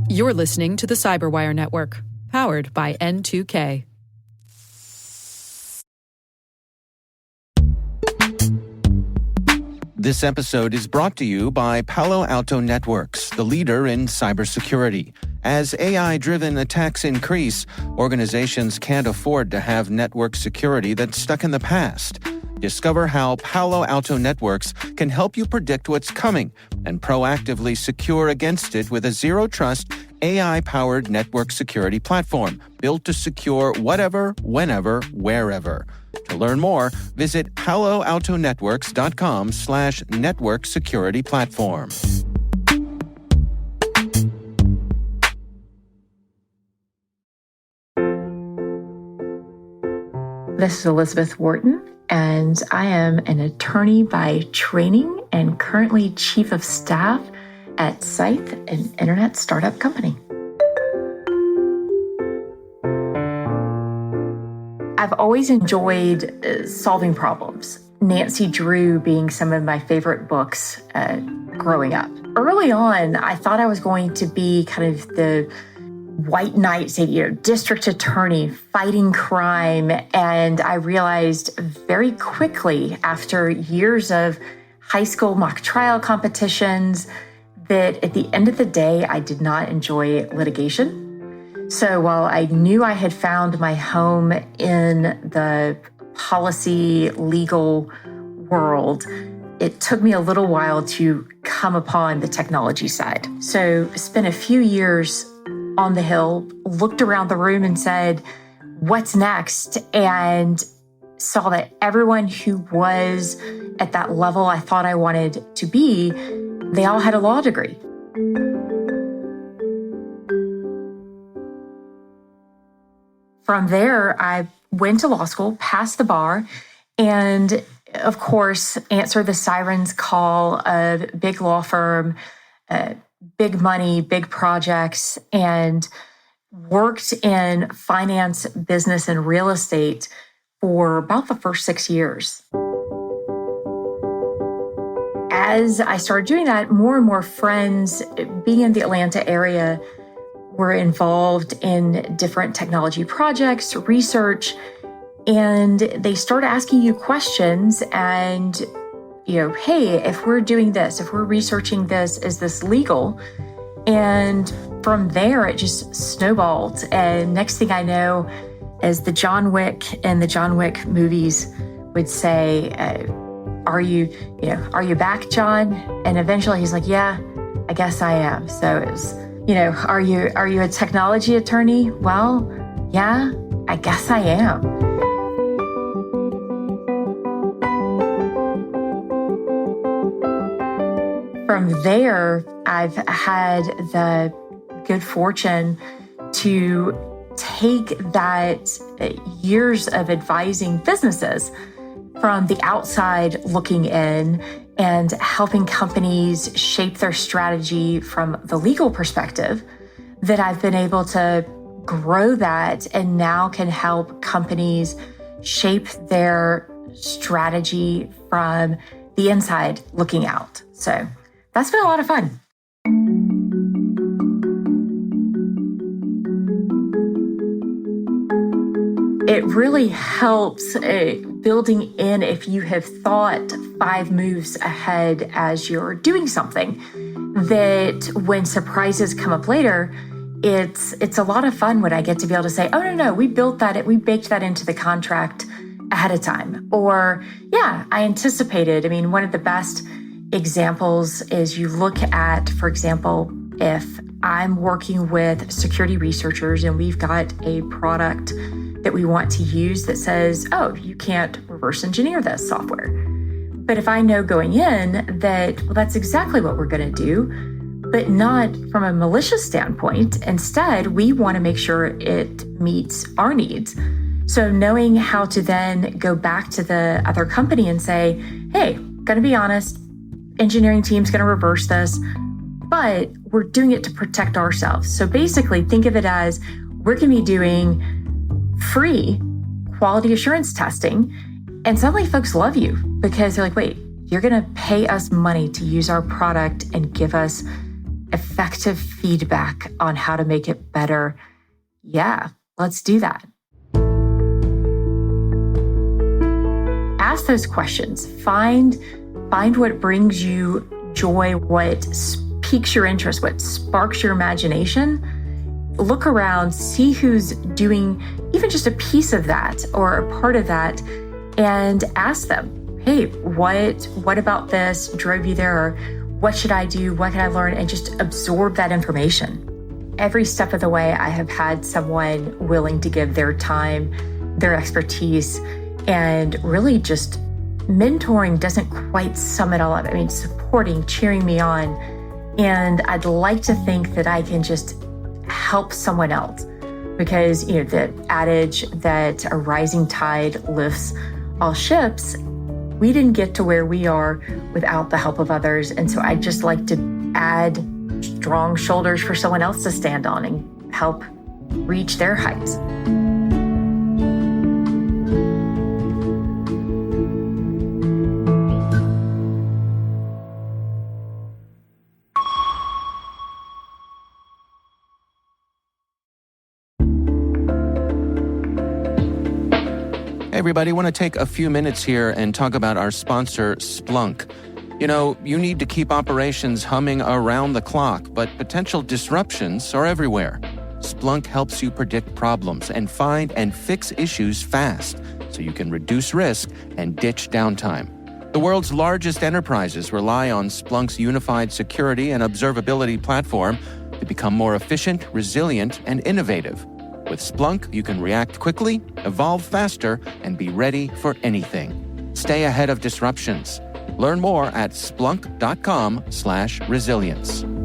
You're listening to the Cyberwire Network, powered by N2K. This episode is brought to you by Palo Alto Networks, the leader in cybersecurity. As AI-driven attacks increase, organizations can't afford to have network security that's stuck in the past. Discover how Palo Alto Networks can help you predict what's coming and proactively secure against it with a zero-trust, AI-powered network security platform built to secure whatever, whenever, wherever. To learn more, visit paloaltonetworks.com/network security platform. This is Elizabeth Wharton, and I am an attorney by training and currently chief of staff at Scythe, an internet startup company. I've always enjoyed solving problems. Nancy Drew being some of my favorite books growing up. Early on, I thought I was going to be kind of the white knight, district attorney fighting crime. And I realized very quickly after years of high school mock trial competitions that at the end of the day, I did not enjoy litigation. So while I knew I had found my home in the policy legal world, it took me a little while to come upon the technology side. So spent a few years on the Hill, looked around the room and said, what's next? And saw that everyone who was at that level I thought I wanted to be, they all had a law degree. From there, I went to law school, passed the bar, and of course, answered the sirens call of big law firm, big money, big projects, and worked in finance, business, and real estate for about the first 6 years. As I started doing that, more and more friends being in the Atlanta area were involved in different technology projects, research, and they start asking you questions and, hey, if we're doing this, if we're researching this, is this legal? And from there, it just snowballed. And next thing I know, as the John Wick and the John Wick movies would say, are you back, John? And eventually he's like, yeah, I guess I am. So it was, are you a technology attorney? Well, yeah, I guess I am. From there, I've had the good fortune to take that years of advising businesses from the outside looking in and helping companies shape their strategy from the legal perspective, that I've been able to grow that and now can help companies shape their strategy from the inside looking out. So that's been a lot of fun. It really helps building in if you have thought 5 moves ahead as you're doing something, that when surprises come up later, it's a lot of fun when I get to be able to say, oh, no, we built that, we baked that into the contract ahead of time. Or, yeah, I anticipated. I mean, one of the best examples is you look at, for example, if I'm working with security researchers and we've got a product that we want to use that says, oh, you can't reverse engineer this software. But if I know going in that, well, that's exactly what we're going to do, but not from a malicious standpoint. Instead, we want to make sure it meets our needs. So knowing how to then go back to the other company and say, hey, going to be honest, engineering team's going to reverse this, but we're doing it to protect ourselves. So basically, think of it as we're going to be doing free quality assurance testing. And suddenly folks love you because they're like, wait, you're going to pay us money to use our product and give us effective feedback on how to make it better, yeah, let's do that. Ask those questions. Find what brings you joy, what piques your interest, what sparks your imagination. Look around, see who's doing even just a piece of that or a part of that, and ask them, hey, what about this drove you there? Or what should I do? What can I learn? And just absorb that information. Every step of the way, I have had someone willing to give their time, their expertise, and really just mentoring doesn't quite sum it all up. I mean, supporting, cheering me on. And I'd like to think that I can just help someone else because, the adage that a rising tide lifts all ships, we didn't get to where we are without the help of others. And so I'd just like to add strong shoulders for someone else to stand on and help reach their heights. Everybody, I want to take a few minutes here and talk about our sponsor, Splunk. You need to keep operations humming around the clock, but potential disruptions are everywhere. Splunk helps you predict problems and find and fix issues fast so you can reduce risk and ditch downtime. The world's largest enterprises rely on Splunk's unified security and observability platform to become more efficient, resilient, and innovative. With Splunk, you can react quickly, evolve faster, and be ready for anything. Stay ahead of disruptions. Learn more at splunk.com/resilience.